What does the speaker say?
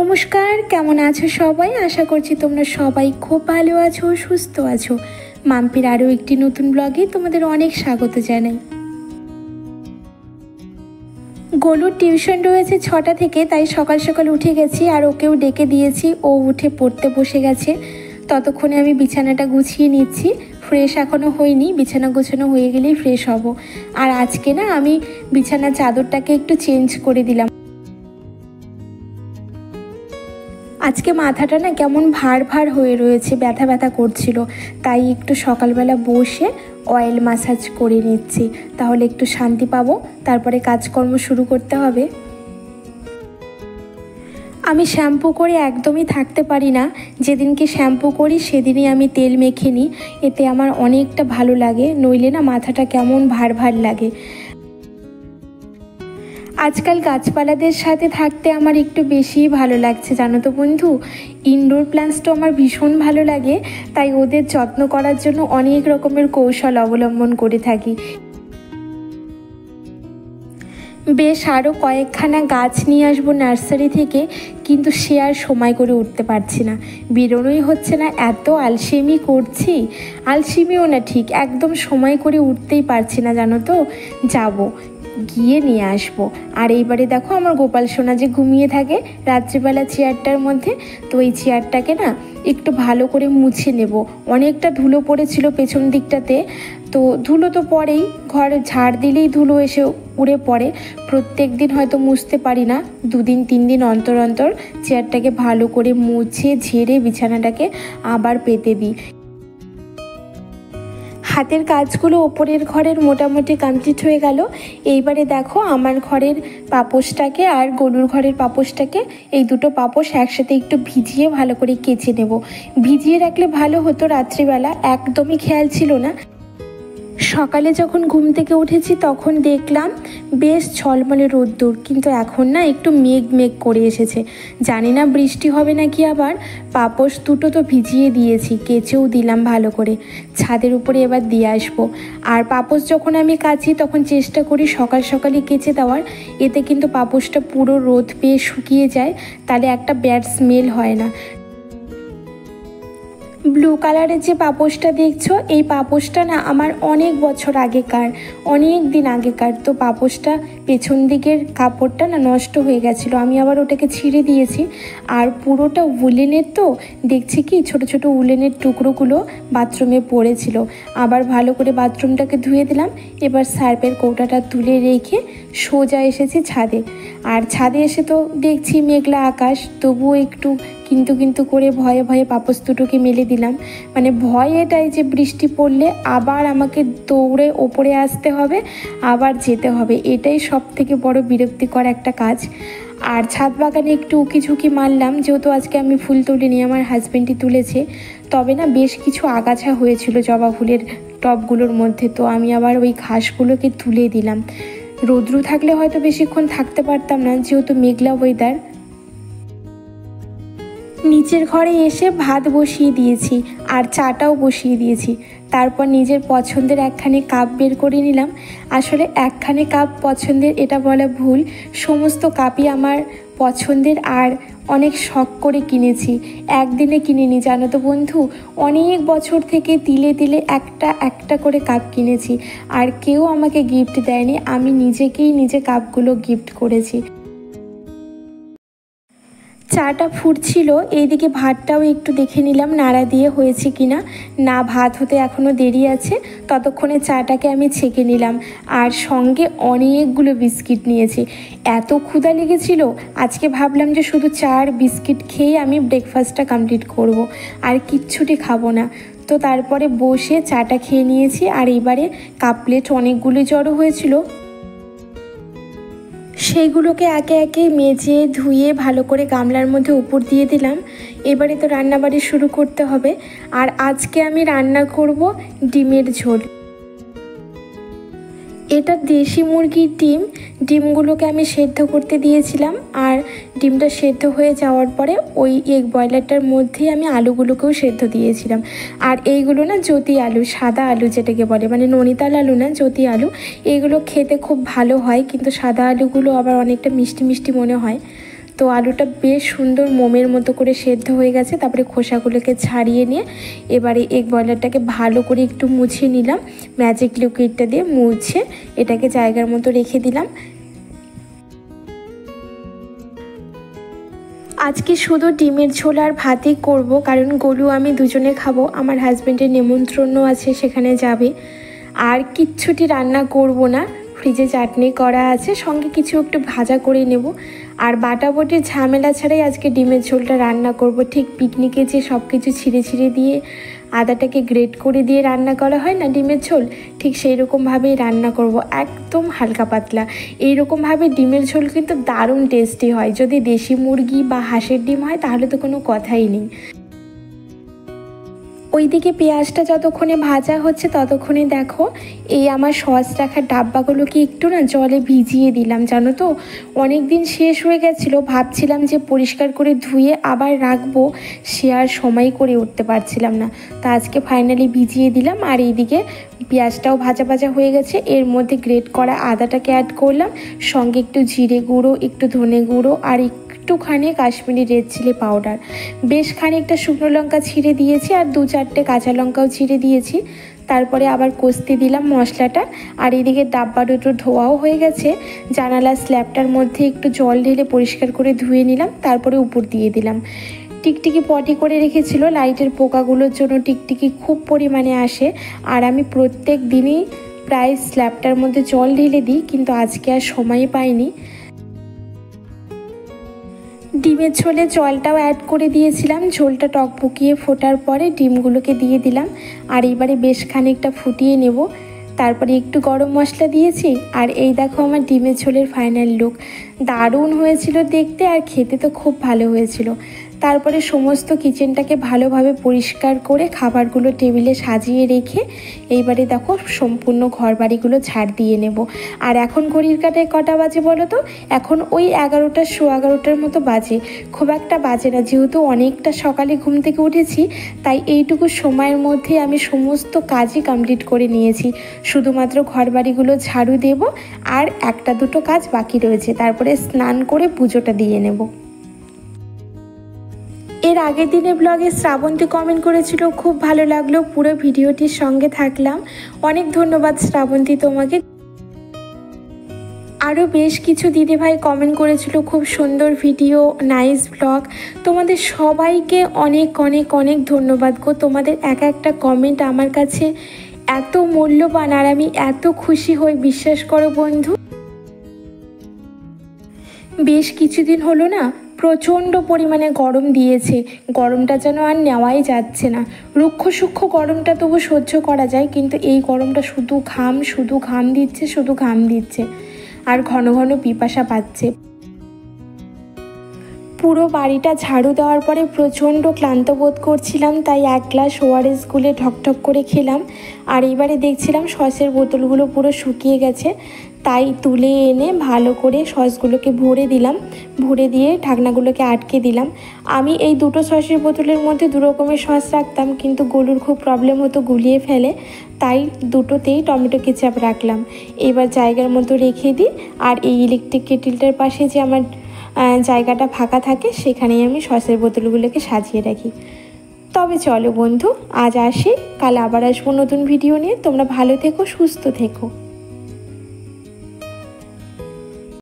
নমস্কার, কেমন আছো সবাই? আশা করছি তোমরা সবাই খুব ভালো আছো, সুস্থ আছো। মাম্পির আরও একটি নতুন ব্লগে তোমাদের অনেক স্বাগত জানাই। গোলুর টিউশন রয়েছে 6টা থেকে, তাই সকাল সকাল উঠে গেছি আর ওকেও ডেকে দিয়েছি। ও উঠে পড়তে বসে গেছে। ততক্ষণে আমি বিছানাটা গুছিয়ে নিচ্ছি। ফ্রেশ এখনও হইনি, বিছানা গোছানো হয়ে গেলেই ফ্রেশ হব। আর আজকে না আমি বিছানার চাদরটাকে একটু চেঞ্জ করে দিলাম। আজকে মাথাটা না কেমন ভার ভার হয়ে রয়েছে, ব্যথা ব্যথা করছিল, তাই একটু সকালবেলা বসে অয়েল ম্যাসাজ করে নিচ্ছি, তাহলে একটু শান্তি পাবো। তারপরে কাজকর্ম শুরু করতে হবে। আমি শ্যাম্পু করে একদমই থাকতে পারি না। যেদিনকে শ্যাম্পু করি সেদিনই আমি তেল মেখে নিই, এতে আমার অনেকটা ভালো লাগে, নইলে না মাথাটা কেমন ভার ভার লাগে। আজকাল গাছপালাদের সাথে থাকতে আমার একটু বেশিই ভালো লাগছে, জানো তো বন্ধু। ইনডোর প্ল্যান্টসটা আমার ভীষণ ভালো লাগে, তাই ওদের যত্ন করার জন্য অনেক রকমের কৌশল অবলম্বন করে থাকি। বেশ আরও কয়েকখানা গাছ নিয়ে আসবো নার্সারি থেকে, কিন্তু সে আর সময় করে উঠতে পারছি না, বেরোনোই হচ্ছে না, এত আলসেমি করছি। আলসেমিও না ঠিক, একদম সময় করে উঠতেই পারছি না, জানো তো। যাবো, গিয়ে নিয়ে আসবো। আর এইবারে দেখো আমার গোপাল সোনা যে ঘুমিয়ে থাকে রাত্রিবেলা চেয়ারটার মধ্যে, তো এই চেয়ারটাকে না একটু ভালো করে মুছে নেব। অনেকটা ধুলো পড়েছিল পেছন দিকটাতে, তো ধুলো তো পড়েই, ঘর ঝাড় দিলেই ধুলো এসে উড়ে পড়ে। প্রত্যেক দিন হয়তো মুছতে পারি না, 2 দিন 3 দিন অন্তর অন্তর চেয়ারটাকে ভালো করে মুছে ঝেড়ে বিছানাটাকে আবার পেতে দিই। হাতের কাজগুলো ওপরের ঘরের মোটামুটি কমপ্লিট হয়ে গেল। এইবারে দেখো আমার ঘরের পাপোশটাকে আর গলুর ঘরের পাপোশটাকে, এই দুটো পাপোশ একসাথে একটু ভিজিয়ে ভালো করে কেচে নেব। ভিজিয়ে রাখলে ভালো হতো, রাত্রিবেলা একদমই খেয়াল ছিল না। সকালে যখন ঘুম থেকে উঠেছি তখন দেখলাম বেশ ঝলমলে রোদ্দুর, কিন্তু এখন না একটু মেঘ মেঘ করে এসেছে, জানি না বৃষ্টি হবে নাকি। আবার পাপোশ দুটো তো ভিজিয়ে দিয়েছি, কেচেও দিলাম ভালো করে, ছাদের উপরে এবার দিয়ে আসবো। আর পাপোশ যখন আমি কাচি তখন চেষ্টা করি সকাল সকালই কেচে দেওয়ার, এতে কিন্তু পাপোশটা পুরো রোদ পেয়ে শুকিয়ে যায়, তাহলে একটা ব্যাড স্মেল হয় না। ব্লু কালারের যে পাপোশটা দেখছো, এই পাপোশটা না আমার অনেক বছর আগেকার, অনেক দিন আগেকার। তো পাপোশটা পেছন দিকের কাপড়টা না নষ্ট হয়ে গেছিলো, আমি আবার ওটাকে ছিঁড়ে দিয়েছি। আর পুরোটা উলেনের, তো দেখছি কি ছোট ছোট উলেনের টুকরোগুলো বাথরুমে পড়েছিল। আবার ভালো করে বাথরুমটাকে ধুয়ে দিলাম। এবার সার্ফের কৌটাটা তুলে রেখে সোজা এসেছি ছাদে। আর ছাদে এসে তো দেখছি মেঘলা আকাশ, তবুও একটু কিন্তু করে ভয়ে ভয়ে পাপোশ দুটোকে মেলে দিলাম। মানে ভয় এটাই যে বৃষ্টি পড়লে আবার আমাকে দৌড়ে ওপরে আসতে হবে, আবার যেতে হবে, এটাই সব থেকে বড় বিরক্তিকর একটা কাজ। আর ছাদ বাগানে একটু উকি ঝুঁকি মারলাম, যেহেতু আজকে আমি ফুল তুলিনি, আমার হাজব্যান্ডই তুলেছে। তবে না বেশ কিছু আগাছা হয়েছিল জবা ফুলের টবগুলোর মধ্যে, তো আমি আবার ওই ঘাসগুলোকে তুলে দিলাম। রৌদ্র থাকলে হয়তো বেশিক্ষণ থাকতে পারতাম না, যেহেতু মেঘলা ওয়েদার। নিচের ঘরে এসে ভাত বসিয়ে দিয়েছি আর চাটাও বসিয়ে দিয়েছি। তারপর নিজের পছন্দের একখানি কাপ বের করে নিলাম। আসলে একখানি কাপ পছন্দের এটা বলা ভুল, সমস্ত কাপই আমার পছন্দের আর অনেক শখ করে কিনেছি। একদিনে কিনিনি, জানো তো বন্ধু, অনেক বছর থেকে তিলে তিলে একটা একটা করে কাপ কিনেছি। আর কেউ আমাকে গিফট দেয়নি, আমি নিজেকেই নিজে কাপগুলো গিফট করেছি। চাটা ফুটছিল, এইদিকে ভাতটাও একটু দেখে নিলাম নাড়া দিয়ে হয়েছে কিনা। না, ভাত হতে এখনও দেরি আছে। ততক্ষণে চাটাকে আমি ছেঁকে নিলাম, আর সঙ্গে অনেকগুলো বিস্কিট নিয়েছি। এত ক্ষুধা লেগেছিল আজকে, ভাবলাম যে শুধু চা আর বিস্কিট খেয়ে আমি ব্রেকফাস্টটা কমপ্লিট করব, আর কিচ্ছুটি খাবো না। তো তারপরে বসে চাটা খেয়ে নিয়েছি। আর এবারে কাপ প্লেট অনেকগুলো জড়ো হয়েছিল, সেইগুলোকে একে একে মেজে ধুয়ে ভালো করে গামলার মধ্যে উপর দিয়ে দিলাম। এবারে তো রান্নাবাড়ি শুরু করতে হবে। আর আজকে আমি রান্না করব ডিমের ঝোল। এটা দেশি মুরগির ডিম, ডিমগুলোকে আমি সেদ্ধ করতে দিয়েছিলাম। আর ডিমটা সেদ্ধ হয়ে যাওয়ার পরে ওই এগ বয়লারটার মধ্যেই আমি আলুগুলোকেও সেদ্ধ দিয়েছিলাম। আর এইগুলো না জ্যোতি আলু, সাদা আলু যেটাকে বলে, মানে ননিতাল আলু না, জ্যোতি আলু। এইগুলো খেতে খুব ভালো হয়, কিন্তু সাদা আলুগুলো আবার অনেকটা মিষ্টি মিষ্টি মনে হয়। তো আলুটা বেশ সুন্দর মোমের মতো করে সেদ্ধ হয়ে গেছে। তারপরে খোসাগুলোকে ছাড়িয়ে নিয়ে এবারে এগ বয়লারটাকে ভালো করে একটু মুছে নিলাম, ম্যাজিক লিকুইডটা দিয়ে মুছে এটাকে জায়গার মতো রেখে দিলাম। আজকে শুধু ডিমের ঝোল আর ভাতই করব, কারণ গোলু আমি দুজনে খাবো, আমার হাজব্যান্ডের নেমন্ত্রণও আছে, সেখানে যাবে। আর কিচ্ছুটি রান্না করব না, ফ্রিজে চাটনি করা আছে, সঙ্গে কিছু একটু ভাজা করে নেব। আর বাটাবটির ঝামেলা ছাড়াই আজকে ডিমের ঝোলটা রান্না করব। ঠিক পিকনিকে যে সব কিছু ছিঁড়ে ছিঁড়ে দিয়ে আদাটাকে গ্রেট করে দিয়ে রান্না করা হয় না ডিমের ঝোল, ঠিক সেই রকমভাবেই রান্না করব, একদম হালকা পাতলা। এইরকমভাবে ডিমের ঝোল কিন্তু দারুণ টেস্টি হয়। যদি দেশি মুরগি বা হাঁসের ডিম হয় তাহলে তো কোনো কথাই নেই। ওইদিকে পেঁয়াজটা যতক্ষণে ভাজা হচ্ছে ততক্ষণে দেখো এই আমার সস রাখার ডাব্বাগুলোকে একটু না জলে ভিজিয়ে দিলাম, জানো তো। অনেক দিন শেষ হয়ে গেছিলো, ভাবছিলাম যে পরিষ্কার করে ধুয়ে আবার রাখবো, সে আর সময় করে উঠতে পারছিলাম না। তা আজকে ফাইনালি ভিজিয়ে দিলাম। আর এইদিকে পেঁয়াজটাও ভাজা ভাজা হয়ে গেছে, এর মধ্যে গ্রেট করা আদাটাকে অ্যাড করলাম, সঙ্গে একটু জিরে গুঁড়ো, একটু ধনে গুঁড়ো আর একটুখানি কাশ্মীরি রেড চিলি পাউডার, বেশ খানিকটা শুকনো লঙ্কা ছিঁড়ে দিয়েছি আর 2-4টে কাঁচা লঙ্কাও ছিঁড়ে দিয়েছি। তারপরে আবার কষতে দিলাম মশলাটা। আর এদিকে ডাব্বা দুটো ধোয়াও হয়ে গেছে, জানালার স্ল্যাবটার মধ্যে একটু জল ঢেলে পরিষ্কার করে ধুয়ে নিলাম, তারপরে উপর দিয়ে দিলাম। টিকটিকি পটি করে রেখেছিল লাইটের পোকাগুলোর জন্য, টিকটিকি খুব পরিমাণে আসে। আর আমি প্রত্যেক দিনই প্রায় স্ল্যাবটার মধ্যে জল ঢেলে দিই, কিন্তু আজকে আর সময় পাইনি। ডিমের ঝোলে জলটাও অ্যাড করে দিয়েছিলাম, ঝোলটা টকবকিয়ে ফোটার পরে ডিমগুলোকে দিয়ে দিলাম। আর এবারে বেশ খানিকটা ফুটিয়ে নেব। তারপরে একটু গরম মশলা দিয়েছি। আর এই দেখো আমার ডিমের ঝোলের ফাইনাল লুক, দারুণ হয়েছিল দেখতে আর খেতে তো খুব ভালো হয়েছিল। তারপরে সমস্ত কিচেনটাকে ভালোভাবে পরিষ্কার করে খাবারগুলো টেবিলে সাজিয়ে রেখে এইবারে দেখো সম্পূর্ণ ঘরবাড়িগুলো ঝাড় দিয়ে নেব। আর এখন ঘড়ির কাঁটায় কটা বাজে বলো তো? এখন ওই 11টা, 11:15 মতো বাজে, খুব একটা বাজে না। যেহেতু অনেকটা সকালে ঘুম থেকে উঠেছি, তাই এইটুকু সময়ের মধ্যে আমি সমস্ত কাজই কমপ্লিট করে নিয়েছি। শুধুমাত্র ঘরবাড়িগুলো ঝাড়ু দেব আর 1-2টো কাজ বাকি রয়েছে, তারপরে স্নান করে পুজোটা দিয়ে নেব। এর আগের দিনের ব্লগে শ্রাবন্তী কমেন্ট করেছিল, খুব ভালো লাগলো, পুরো ভিডিওটির সঙ্গে থাকলাম। অনেক ধন্যবাদ শ্রাবন্তী তোমাকে। আরও বেশ কিছু দিদিভাই কমেন্ট করেছিল, খুব সুন্দর ভিডিও, নাইস ব্লগ। তোমাদের সবাইকে অনেক অনেক অনেক ধন্যবাদ গো। তোমাদের একটা কমেন্ট আমার কাছে এত মূল্যবান আর আমি এত খুশি হই, বিশ্বাস করো বন্ধু। বেশ কিছুদিন হলো না প্রচণ্ড পরিমাণে গরম দিয়েছে, গরমটা যেন আর নেওয়াই যাচ্ছে না। রুক্ষ সূক্ষ্ম গরমটা তবু সহ্য করা যায়, কিন্তু এই গরমটা শুধু ঘাম দিচ্ছে, শুধু ঘাম দিচ্ছে। আর ঘন ঘন পিপাসা পাচ্ছে। পুরো বাড়িটা ঝাড়ু দেওয়ার পরে প্রচণ্ড ক্লান্ত বোধ করছিলাম, তাই 1 গ্লাস ওআরএস গুলে ঢকঢক করে খেলাম। আর এবারে দেখছিলাম সসের বোতলগুলো পুরো শুকিয়ে গেছে, তাই তুলে এনে ভালো করে সসগুলোকে ভরে দিলাম, ভরে দিয়ে ঢাকনাগুলোকে আটকে দিলাম। আমি এই 2টো সসের বোতলের মধ্যে 2 রকমের সস রাখতাম, কিন্তু গলুর খুব প্রবলেম হতো, গুলিয়ে ফেলে, তাই 2টোতেই টমেটো কেচাপ রাখলাম। এবার জায়গার মতো রেখে দিই। আর এই ইলেকট্রিক কেটেলটার পাশে যে আমার জায়গাটা ফাঁকা থাকে, সেখানেই আমি সসের বোতলগুলোকে সাজিয়ে রাখি। তবে চলো বন্ধু, আজ আসি, কাল আবার আসবো নতুন ভিডিও নিয়ে। তোমরা ভালো থেকো, সুস্থ থেকো।